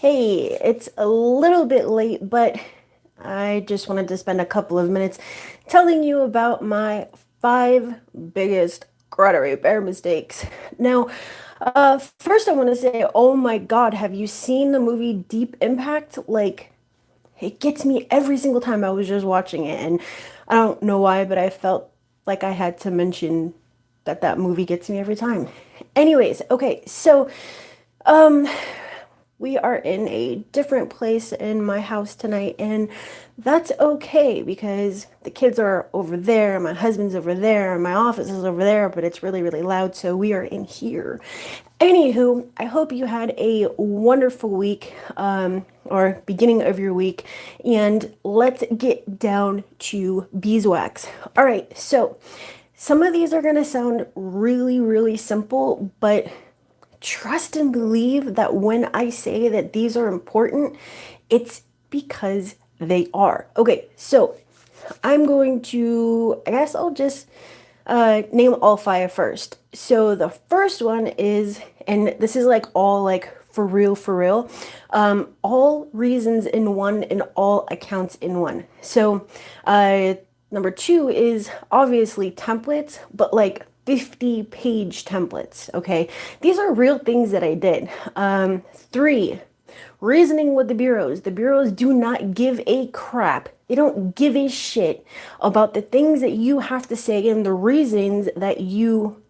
Hey, it's a little bit late, but I just wanted to spend a couple of minutes telling you about my five biggest credit repair mistakes. Now, first I want to say, oh my God, have you seen the movie Deep Impact? It gets me every single time I was just watching it, and I don't know why, but I felt like I had to mention that movie gets me every time. Anyways, okay, so um we are in a different place in my house tonight, and that's okay because the kids are over there, my husband's over there, my office is over there, but it's really, really loud, so we are in here. Anywho, I hope you had a wonderful week, or beginning of your week, and let's get down to beeswax. All right, so some of these are going to sound really, really simple, but trust and believe that when I say that these are important, it's because they are. Okay, so I'm going to, I guess I'll just name all five first. So the first one is, and this is like all like for real, all reasons in one and all accounts in one. So number two is obviously templates, but like 50-page templates, okay? These are real things that I did. Three, reasoning with the bureaus. The bureaus do not give a crap. They don't give a shit about the things that you have to say and the reasons that you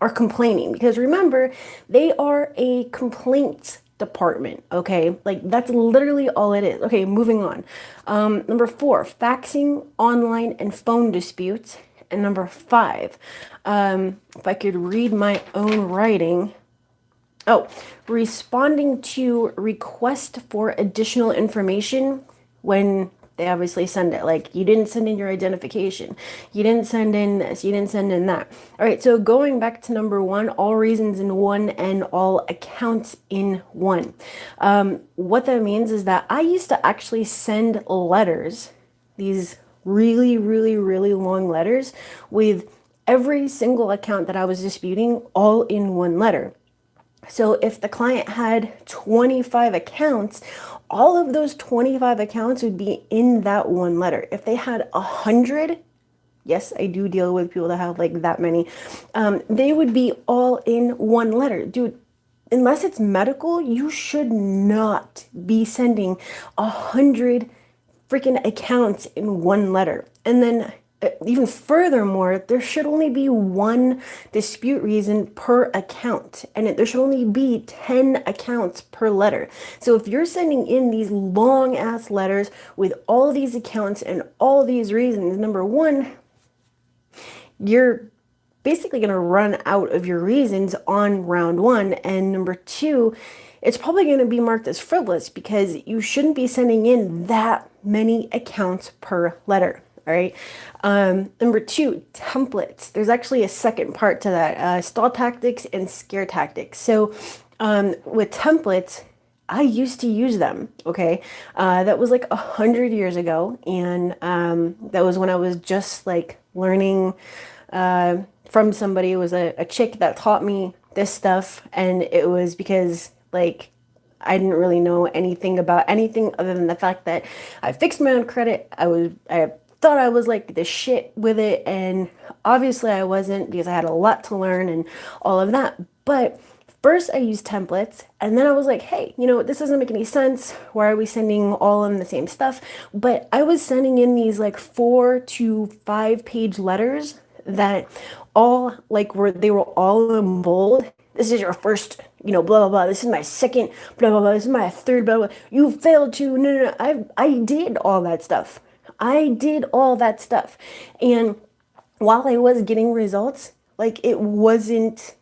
are complaining. Because remember, they are a complaints department, okay? Like that's literally all it is. Okay, moving on. Number four, faxing, online, and phone disputes. And number five, if I could read my own writing. Oh, responding to request for additional information when they obviously send it. Like, you didn't send in your identification. You didn't send in this. You didn't send in that. All right, so going back to number one, all reasons in one and all accounts in one. What that means is that I used to actually send letters, these really, really, really long letters with every single account that I was disputing all in one letter. So if the client had 25 accounts, all of those 25 accounts would be in that one letter. If they had 100, yes, I do deal with people that have like that many, they would be all in one letter. Dude, unless it's medical, you should not be sending 100 freaking accounts in one letter. And then even furthermore, there should only be one dispute reason per account, and there should only be 10 accounts per letter. So if you're sending in these long ass letters with all these accounts and all these reasons, number one, you're basically going to run out of your reasons on round one. And number two, it's probably going to be marked as frivolous because you shouldn't be sending in that many accounts per letter. All right. Number two, templates. There's actually a second part to that, stall tactics and scare tactics. So with templates, I used to use them. Okay. That was like 100 years ago. And that was when I was just like learning from somebody. It was a chick that taught me this stuff. And it was because like I didn't really know anything about anything other than the fact that I fixed my own credit. I thought I was like the shit with it, and obviously I wasn't because I had a lot to learn and all of that. But first I used templates, and then I was like, hey, you know, this doesn't make any sense. Why are we sending all in the same stuff? But I was sending in these like 4 to 5 page letters that all like they were all in bold. This is your first, you know, blah, blah, blah. This is my second, blah, blah, blah. This is my third, blah, blah. You failed to, no, no, no. I did all that stuff. I did all that stuff. And while I was getting results, like it wasn't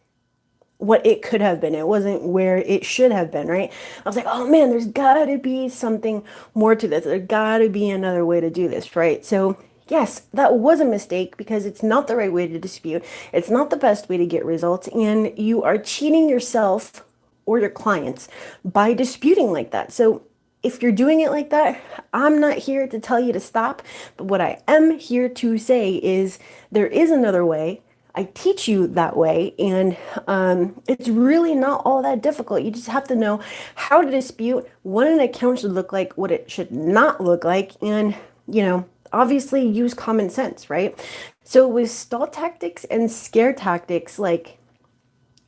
what it could have been. It wasn't where it should have been, right? I was like, oh man, there's gotta be something more to this. There gotta be another way to do this, right? So yes, that was a mistake because it's not the right way to dispute. It's not the best way to get results, and you are cheating yourself or your clients by disputing like that. So if you're doing it like that, I'm not here to tell you to stop, but what I am here to say is there is another way. I teach you that way, and it's really not all that difficult. You just have to know how to dispute, what an account should look like, what it should not look like, and, obviously use common sense, right? So with stall tactics and scare tactics, like,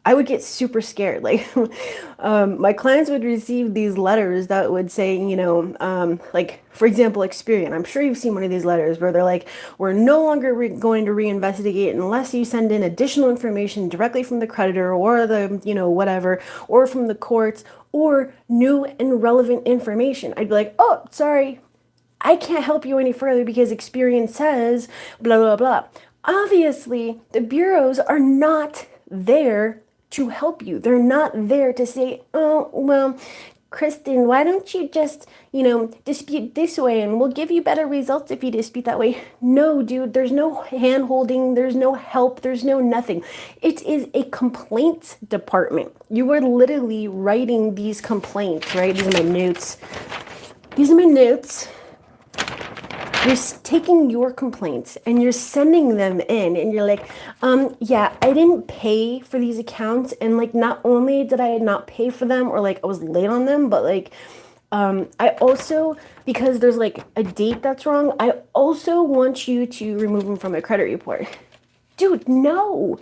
I would get super scared. Like, my clients would receive these letters that would say, like, for example, Experian. I'm sure you've seen one of these letters where they're like, we're no longer going to reinvestigate unless you send in additional information directly from the creditor or the, whatever, or from the courts, or new and relevant information. I'd be like, oh, sorry, I can't help you any further because Experian says blah, blah, blah. Obviously, the bureaus are not there to help you. They're not there to say, oh, well, Kristen, why don't you just, dispute this way and we'll give you better results if you dispute that way. No, dude, there's no hand holding, there's no help, there's no nothing. It is a complaints department. You are literally writing these complaints, right? These are my notes. These are my notes. You're taking your complaints and you're sending them in and you're like, yeah, I didn't pay for these accounts. And like, not only did I not pay for them or like I was late on them, but like, I also, because there's like a date that's wrong, I also want you to remove them from a credit report. Dude, no.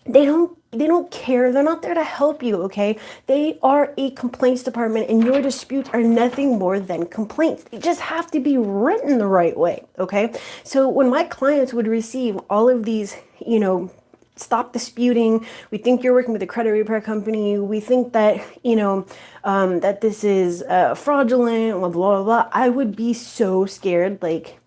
They don't care. They're not there to help you, okay? They are a complaints department and your disputes are nothing more than complaints. They just have to be written the right way, okay? So when my clients would receive all of these, stop disputing, we think you're working with a credit repair company, we think that, that this is fraudulent, blah, blah, blah, I would be so scared, like,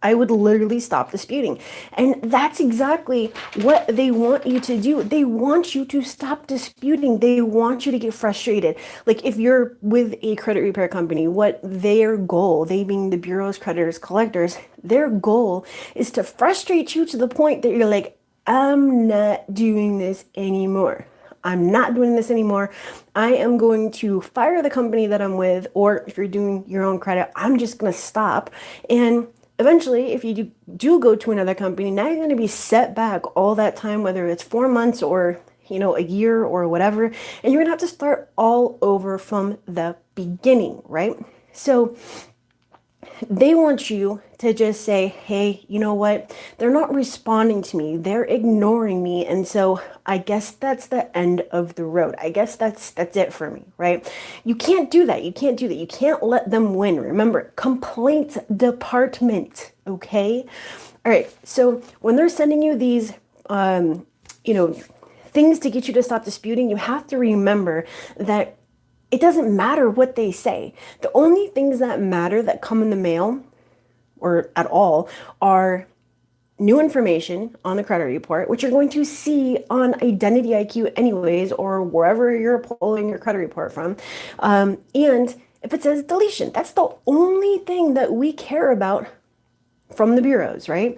I would literally stop disputing. And that's exactly what they want you to do. They want you to stop disputing. They want you to get frustrated. Like if you're with a credit repair company, what their goal, they being the bureaus, creditors, collectors, their goal is to frustrate you to the point that you're like, I'm not doing this anymore. I'm not doing this anymore. I am going to fire the company that I'm with, or if you're doing your own credit, I'm just going to stop. And eventually, if you do go to another company, now you're going to be set back all that time, whether it's 4 months or, a year or whatever, and you're going to have to start all over from the beginning, right? So they want you to just say, hey, you know what? They're not responding to me. They're ignoring me. And so I guess that's the end of the road. I guess that's it for me, right? You can't do that. You can't do that. You can't let them win. Remember, complaints department, okay? All right. So when they're sending you these, things to get you to stop disputing, you have to remember that it doesn't matter what they say. The only things that matter that come in the mail or at all are new information on the credit report, which you're going to see on Identity IQ anyways, or wherever you're pulling your credit report from. And if it says deletion, that's the only thing that we care about from the bureaus, right?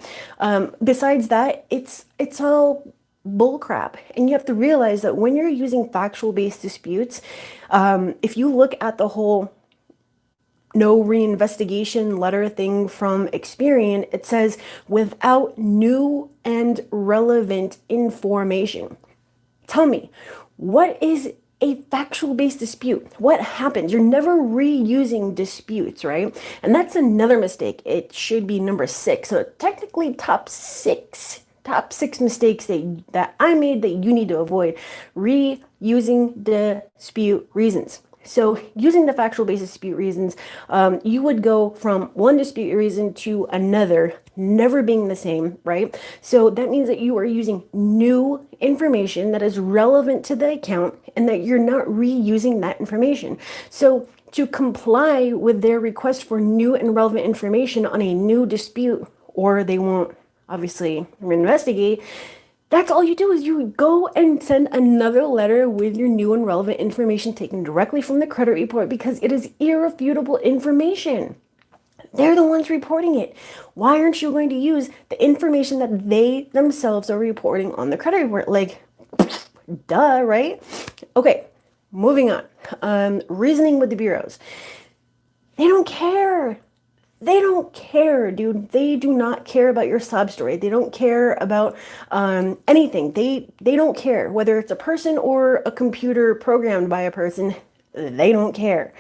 Besides that, it's all bullcrap. And you have to realize that when you're using factual based disputes, if you look at the whole no reinvestigation letter thing from Experian, it says without new and relevant information. Tell me, what is a factual based dispute? What happens? You're never reusing disputes, right? And that's another mistake. It should be number 6. So technically top six mistakes that I made that you need to avoid. Reusing dispute reasons. So using the factual based dispute reasons, you would go from one dispute reason to another, never being the same, right? So that means that you are using new information that is relevant to the account and that you're not reusing that information. So to comply with their request for new and relevant information on a new dispute, or they won't obviously investigate, that's all you do is you go and send another letter with your new and relevant information taken directly from the credit report because it is irrefutable information. They're the ones reporting it. Why aren't you going to use the information that they themselves are reporting on the credit report? Like, duh, right? Okay, moving on. Reasoning with the bureaus. They don't care. They don't care, dude. They do not care about your sob story. They don't care about anything. They don't care whether it's a person or a computer programmed by a person. They don't care.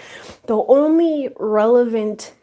The only relevant,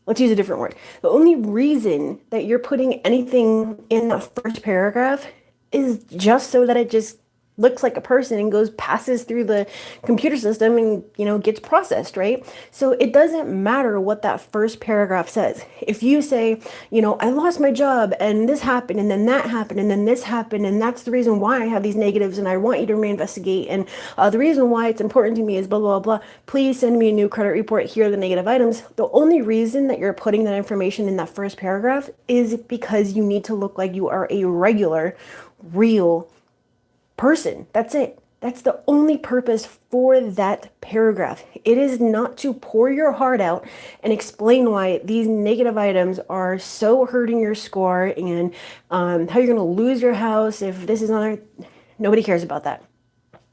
let's use a different word. The only reason that you're putting anything in that first paragraph is just so that it just looks like a person and passes through the computer system and, gets processed, right? So it doesn't matter what that first paragraph says. If you say, I lost my job and this happened and then that happened and then this happened and that's the reason why I have these negatives and I want you to reinvestigate, and the reason why it's important to me is blah, blah, blah. Please send me a new credit report. Here are the negative items. The only reason that you're putting that information in that first paragraph is because you need to look like you are a regular, real person. That's it. That's the only purpose for that paragraph. It is not to pour your heart out and explain why these negative items are so hurting your score and how you're going to lose your house if this is another. Nobody cares about that.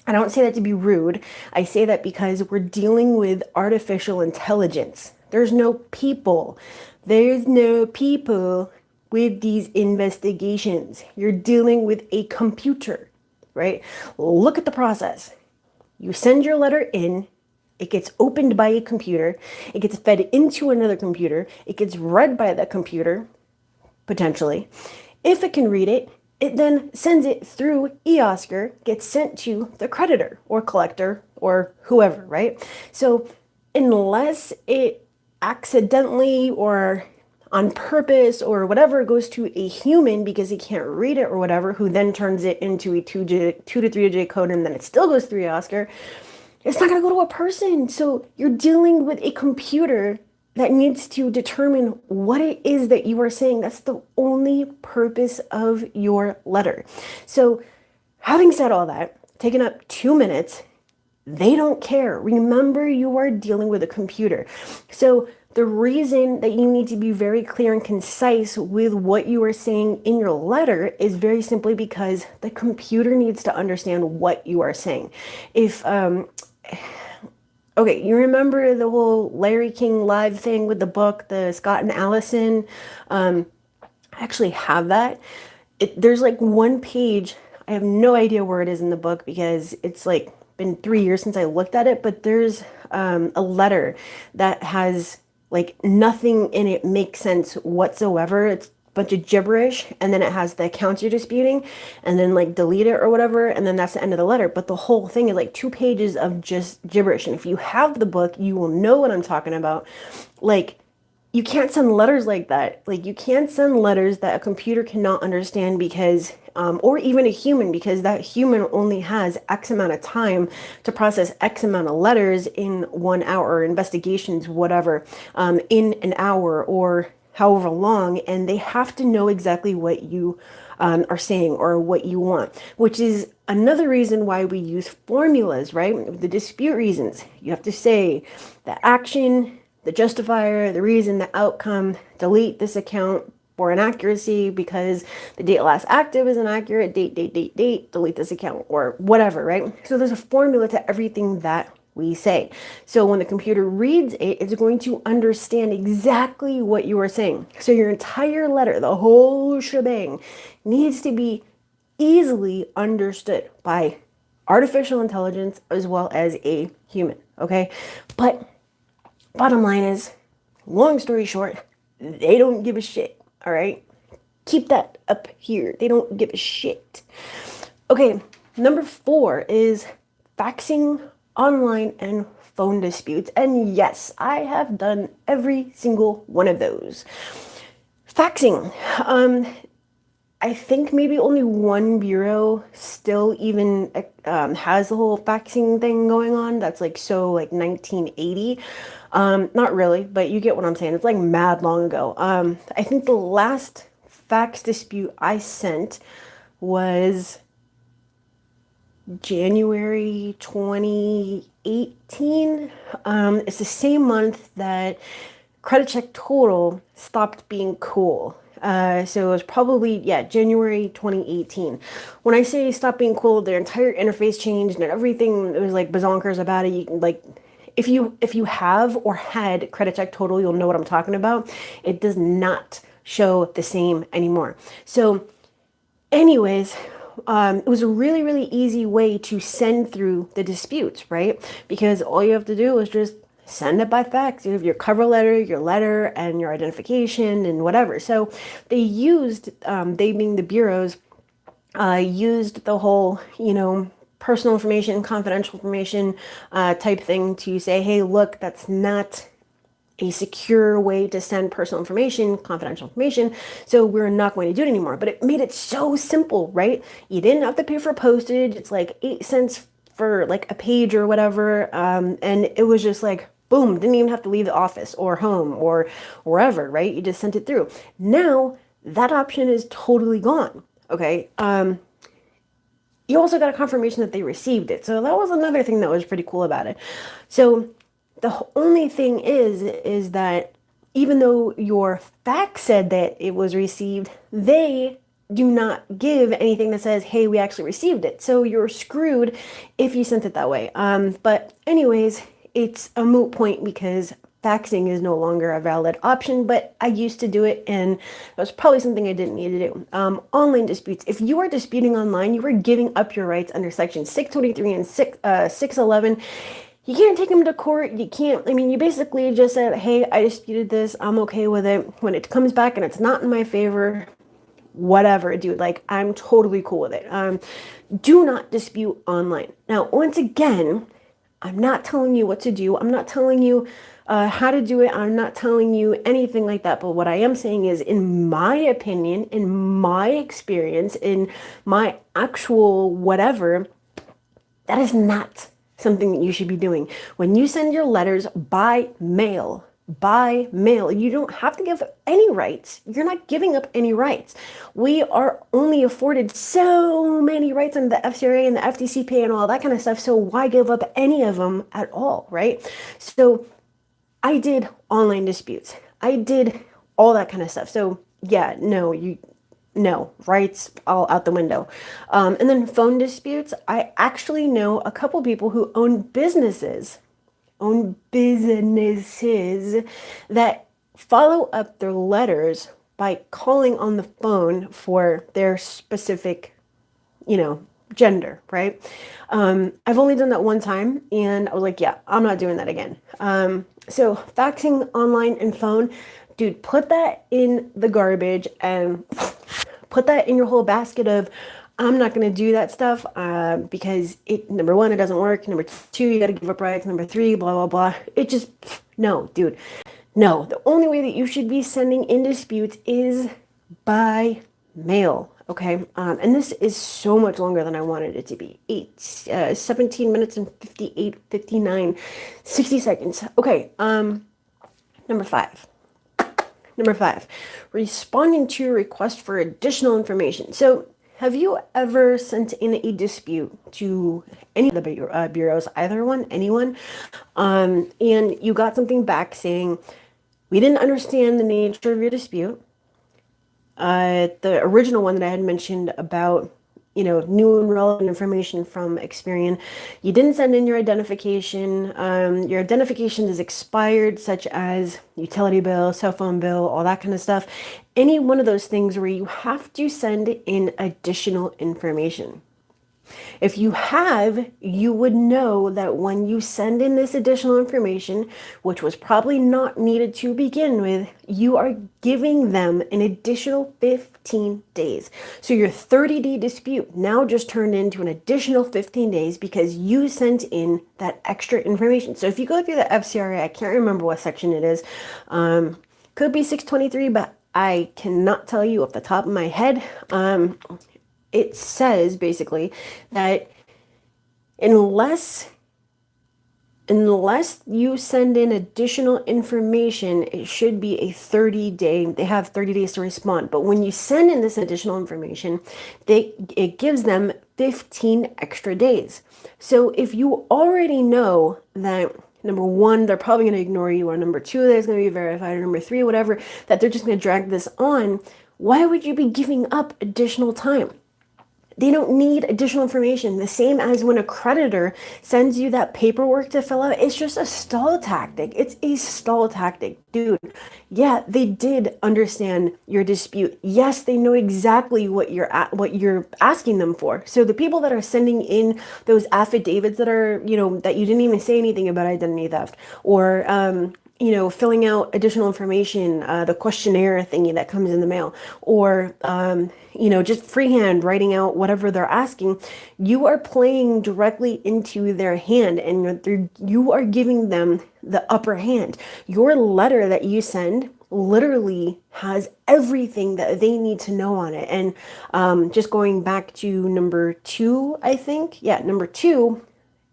I don't say that to be rude. I say that because we're dealing with artificial intelligence. There's no people. There's no people with these investigations. You're dealing with a computer. Right? Look at the process. You send your letter in, it gets opened by a computer, it gets fed into another computer, it gets read by the computer, potentially. If it can read it, it then sends it through eOscar, gets sent to the creditor or collector or whoever, right? So unless it accidentally or on purpose or whatever goes to a human because he can't read it or whatever, who then turns it into a 2 to 3-digit code and then it still goes through Oscar, it's not going to go to a person. So you're dealing with a computer that needs to determine what it is that you are saying. That's the only purpose of your letter. So having said all that, taking up 2 minutes, they don't care. Remember, you are dealing with a computer. So the reason that you need to be very clear and concise with what you are saying in your letter is very simply because the computer needs to understand what you are saying. If, okay, you remember the whole Larry King Live thing with the book, the Scott and Allison? I actually have that. There's like one page, I have no idea where it is in the book because it's like been 3 years since I looked at it, but there's a letter that has like nothing in it makes sense whatsoever. It's a bunch of gibberish, and then it has the accounts you're disputing, and then like delete it or whatever, and then that's the end of the letter. But the whole thing is like 2 pages of just gibberish. And if you have the book, you will know what I'm talking about. Like, you can't send letters like that. Like, you can't send letters that a computer cannot understand because, or even a human, because that human only has X amount of time to process X amount of letters in 1 hour, or investigations, whatever, in an hour or however long. And they have to know exactly what you are saying or what you want, which is another reason why we use formulas, right? The dispute reasons. You have to say the action, the justifier, the reason, the outcome, delete this account for inaccuracy because the date last active is inaccurate, date, delete this account, or whatever, right? So there's a formula to everything that we say. So when the computer reads it, it's going to understand exactly what you are saying. So your entire letter, the whole shebang, needs to be easily understood by artificial intelligence as well as a human, okay? But bottom line is, long story short, they don't give a shit, all right? Keep that up here. They don't give a shit. Okay, number 4 is faxing online and phone disputes. And yes, I have done every single one of those. Faxing. I think maybe only one bureau still even has the whole faxing thing going on. That's like so like 1980. Not really, but you get what I'm saying. It's like mad long ago. I think the last fax dispute I sent was January 2018. It's the same month that Credit Check Total stopped being cool. So it was probably, January 2018. When I say stop being cool, their entire interface changed and everything, it was like bazonkers about it. You can like, if you have or had credit check total, you'll know what I'm talking about. It does not show the same anymore. So anyways, it was a really, really easy way to send through the disputes, right? Because all you have to do is just send it by fax. You have your cover letter, your letter, and your identification and whatever. So they used, they being the bureaus, used the whole, personal information, confidential information type thing to say, hey, look, that's not a secure way to send personal information, confidential information, so we're not going to do it anymore. But it made it so simple, right? You didn't have to pay for postage. It's like 8 cents for like a page or whatever. And it was just like, boom, didn't even have to leave the office or home or wherever, right? You just sent it through. Now that option is totally gone. Okay. You also got a confirmation that they received it. So that was another thing that was pretty cool about it. So the only thing is that even though your fax said that it was received, they do not give anything that says, hey, we actually received it. So you're screwed if you sent it that way. But anyways, it's a moot point because faxing is no longer a valid option, but I used to do it and it was probably something I didn't need to do. Online disputes. If you are disputing online, you are giving up your rights under section 623 and 611. You can't take them to court. You can't, you basically just said, hey, I disputed this. I'm okay with it. When it comes back and it's not in my favor, whatever, dude, like I'm totally cool with it. Do not dispute online. Now, once again, I'm not telling you what to do. I'm not telling you how to do it. I'm not telling you anything like that. But what I am saying is, in my opinion, in my experience, in my actual whatever, that is not something that you should be doing. When you send your letters by mail, you don't have to give any rights. You're not giving up any rights. We are only afforded so many rights under the FCRA and the FDCPA and all that kind of stuff. So why give up any of them at all, right? So I did online disputes. I did all that kind of stuff. So yeah, no, rights all out the window. And then phone disputes. I actually know a couple people who own businesses that follow up their letters by calling on the phone for their specific, gender, right? I've only done that one time and I was like, yeah, I'm not doing that again. So faxing online and phone, dude, put that in the garbage and put that in your whole basket of, I'm not going to do that stuff because number one, it doesn't work. Number two, you got to give up rights. Number three, blah, blah, blah. It just, no, dude. No, the only way that you should be sending in disputes is by mail. Okay. And this is so much longer than I wanted it to be. 17 minutes and 59, 60 seconds. Okay. Number five, responding to a request for additional information. So have you ever sent in a dispute to any of the bureaus, either one, anyone, and you got something back saying, we didn't understand the nature of your dispute. The original one that I had mentioned about, new and relevant information from Experian, you didn't send in your identification. Your identification is expired, such as utility bill, cell phone bill, all that kind of stuff. Any one of those things where you have to send in additional information. If you have, you would know that when you send in this additional information, which was probably not needed to begin with, you are giving them an additional 15 days. So your 30-day dispute now just turned into an additional 15 days because you sent in that extra information. So if you go through the FCRA, I can't remember what section it is. Could be 623, but I cannot tell you off the top of my head. It says basically that unless you send in additional information, it should be a 30-day, they have 30 days to respond. But when you send in this additional information, it gives them 15 extra days. So if you already know that, number one, they're probably going to ignore you, or number two, there's going to be verified, or number three, whatever, that they're just going to drag this on, why would you be giving up additional time? They don't need additional information. The same as when a creditor sends you that paperwork to fill out, it's just a stall tactic. It's a stall tactic. Dude, yeah, they did understand your dispute. Yes, they know exactly what you're asking them for. So the people that are sending in those affidavits that are, that you didn't even say anything about identity theft, or filling out additional information, the questionnaire thingy that comes in the mail, or, just freehand writing out whatever they're asking, you are playing directly into their hand, and you are giving them the upper hand. Your letter that you send literally has everything that they need to know on it. And just going back to number two, I think, yeah, number two,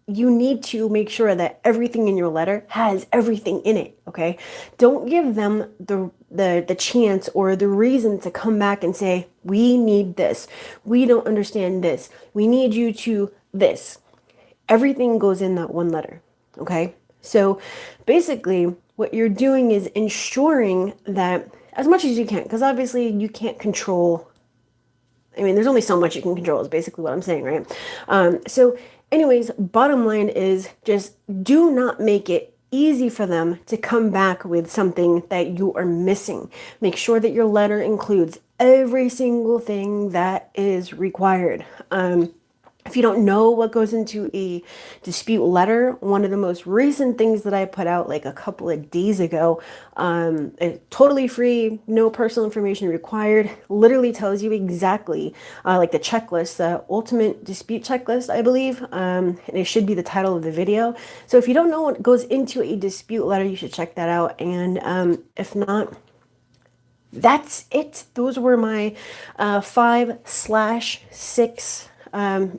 you need to make sure that everything in your letter has everything in it. Okay, don't give them the chance or the reason to come back and say, we need this, we don't understand this, we need you to this. Everything goes in that one letter. Okay, so basically what you're doing is ensuring that as much as you can, because obviously you can't control, I mean, there's only so much you can control is basically what I'm saying, right? So anyways, bottom line is just do not make it easy for them to come back with something that you are missing. Make sure that your letter includes every single thing that is required. If you don't know what goes into a dispute letter, one of the most recent things that I put out like a couple of days ago, totally free, no personal information required, literally tells you exactly like the checklist, the ultimate dispute checklist, I believe, and it should be the title of the video. So if you don't know what goes into a dispute letter, you should check that out. And if not, that's it. Those were my 5/6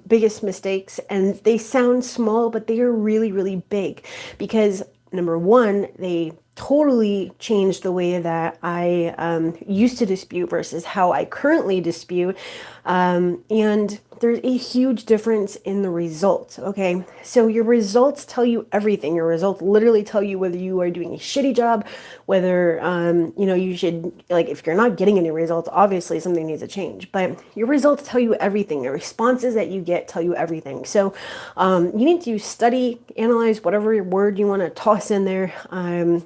biggest mistakes, and they sound small, but they are really, really big because number one, they totally changed the way that I used to dispute versus how I currently dispute. And there's a huge difference in the results. Okay, so your results tell you everything. Your results literally tell you whether you are doing a shitty job, whether you should, like, if you're not getting any results, obviously something needs to change. But your results tell you everything. The responses that you get tell you everything. So you need to study, analyze whatever word you want to toss in there.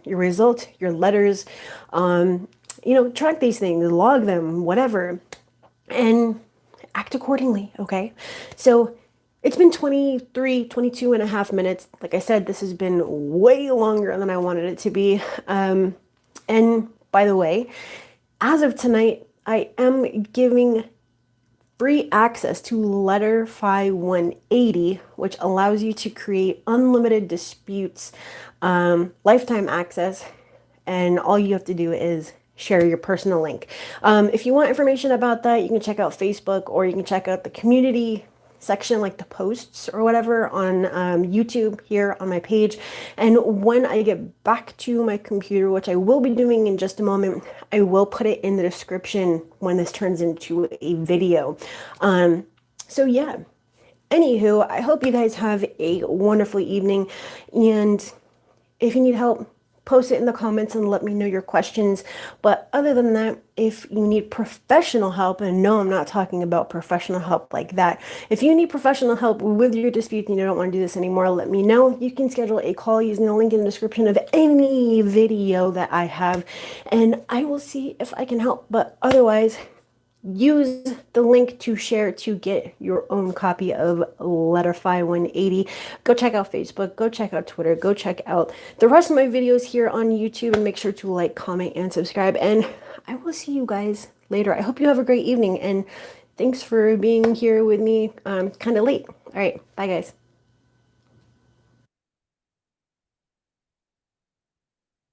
Your result, your letters, track these things, log them, whatever, and act accordingly. Okay, so it's been 22 and a half minutes. Like I said, this has been way longer than I wanted it to be. And by the way, as of tonight, I am giving free access to Letterfi 180, which allows you to create unlimited disputes, lifetime access, and all you have to do is share your personal link. If you want information about that, you can check out Facebook, or you can check out the community section, like the posts or whatever on YouTube here on my page. And when I get back to my computer, which I will be doing in just a moment, I will put it in the description when this turns into a video. So yeah, anywho, I hope you guys have a wonderful evening, and if you need help, post it in the comments and let me know your questions. But other than that, if you need professional help, and no, I'm not talking about professional help like that. If you need professional help with your dispute and you don't want to do this anymore, let me know. You can schedule a call using the link in the description of any video that I have, and I will see if I can help. But otherwise, use the link to share to get your own copy of Letterfi 180. Go check out Facebook, go check out Twitter, go check out the rest of my videos here on YouTube, and make sure to like, comment, and subscribe. And I will see you guys later. I hope you have a great evening, and thanks for being here with me kind of late. All right, bye guys.